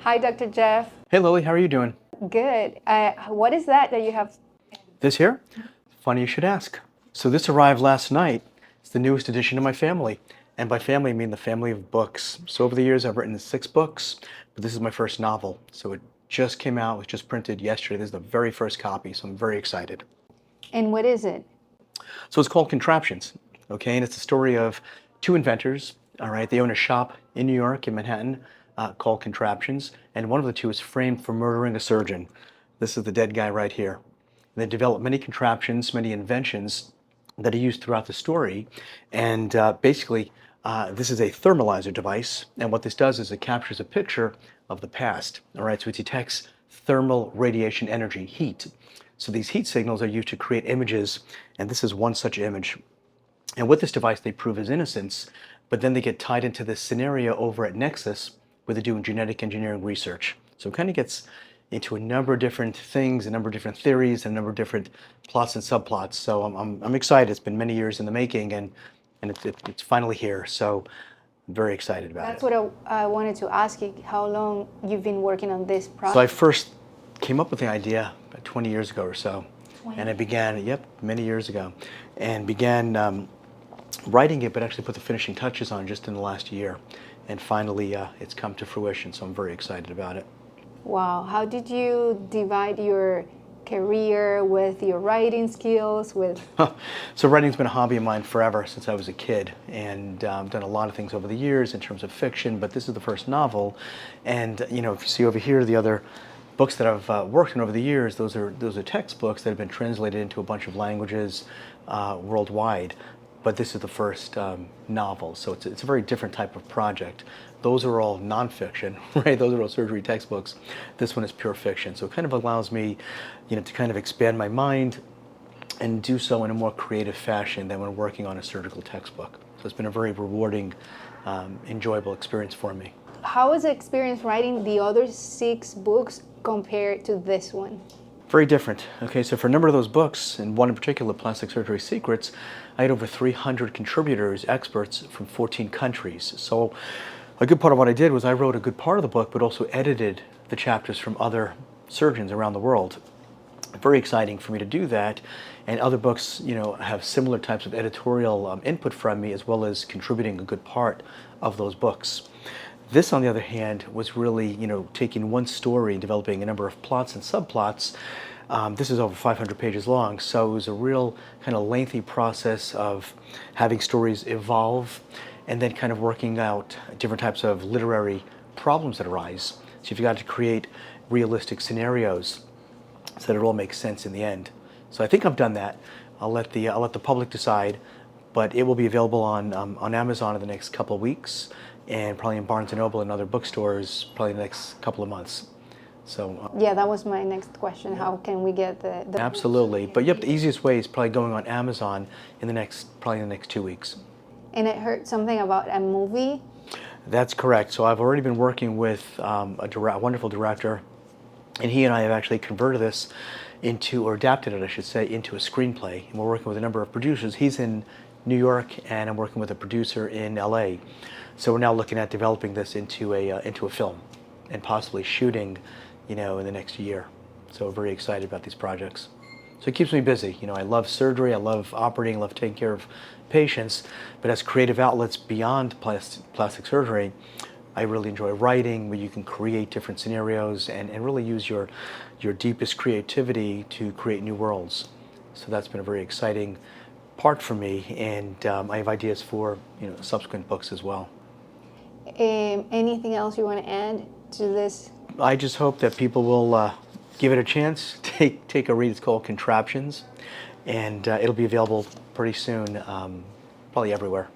Hi, Dr. Jeff. Hey Lily, how are you doing? Good. What is that you have? This here? Funny you should ask. So this arrived last night. It's the newest addition to my family. And by family, I mean the family of books. So over the years, I've written 6 books, but this is my first novel. So it just came out, it was just printed yesterday. This is the very first copy, so I'm very excited. And what is it? So it's called Contraptions, okay? And it's the story of 2 inventors, all right? They own a shop in New York, in Manhattan, called Contraptions, and one of the 2 is framed for murdering a surgeon. This is the dead guy right here. And they develop many contraptions, many inventions that are used throughout the story, and basically, this is a thermalizer device, and what this does is it captures a picture of the past, all right? So it detects thermal radiation energy, heat. So these heat signals are used to create images, and this is one such image. And with this device, they prove his innocence, but then they get tied into this scenario over at Nexus, where they're doing genetic engineering research. So it kind of gets into a number of different things, a number of different theories, and a number of different plots and subplots. So I'm excited. It's been many years in the making, and it's finally here. So I'm very excited about That's it. what I wanted to ask you, how long you've been working on this project? So I first came up with the idea about 20 years ago or so. 20. And I began, many years ago, and began writing it, but actually put the finishing touches on just in the last year. And finally, it's come to fruition, so I'm very excited about it. Wow. How did you divide your career with your writing skills? So writing's been a hobby of mine forever, since I was a kid, and I've done a lot of things over the years in terms of fiction, but this is the first novel. And if you see over here the other books that I've worked on over the years, those are textbooks that have been translated into a bunch of languages worldwide. But this is the first novel, so it's a very different type of project. Those are all nonfiction, right? Those are all surgery textbooks. This one is pure fiction, so it kind of allows me, to kind of expand my mind and do so in a more creative fashion than when working on a surgical textbook. So it's been a very rewarding, enjoyable experience for me. How was the experience writing the other 6 books compared to this one? Very different. Okay, so for a number of those books, and one in particular, Plastic Surgery Secrets, I had over 300 contributors, experts from 14 countries. So a good part of what I did was I wrote a good part of the book, but also edited the chapters from other surgeons around the world. Very exciting for me to do that. And other books, have similar types of editorial input from me, as well as contributing a good part of those books. This, on the other hand, was really, taking one story and developing a number of plots and subplots. This is over 500 pages long, so it was a real kind of lengthy process of having stories evolve and then kind of working out different types of literary problems that arise. So you've got to create realistic scenarios so that it all makes sense in the end. So I think I've done that. I'll let the public decide, but it will be available on Amazon in the next couple of weeks, and probably in Barnes & Noble and other bookstores probably in the next couple of months. So yeah, that was my next question. How can we get the Absolutely. But the easiest way is probably going on Amazon probably in the next 2 weeks. And I heard something about a movie. That's correct. So I've already been working with a wonderful director, and he and I have actually converted this or adapted it, I should say, into a screenplay. And we're working with a number of producers. He's in New York, and I'm working with a producer in LA. So we're now looking at developing this into a film, and possibly shooting, in the next year. So we're very excited about these projects. So it keeps me busy. I love surgery, I love operating, I love taking care of patients, but as creative outlets beyond plastic surgery, I really enjoy writing, where you can create different scenarios and really use your deepest creativity to create new worlds. So that's been a very exciting part for me, and I have ideas for subsequent books as well. Anything else you want to add to this? I just hope that people will give it a chance, take a read. It's called Contraptions, and it'll be available pretty soon, probably everywhere.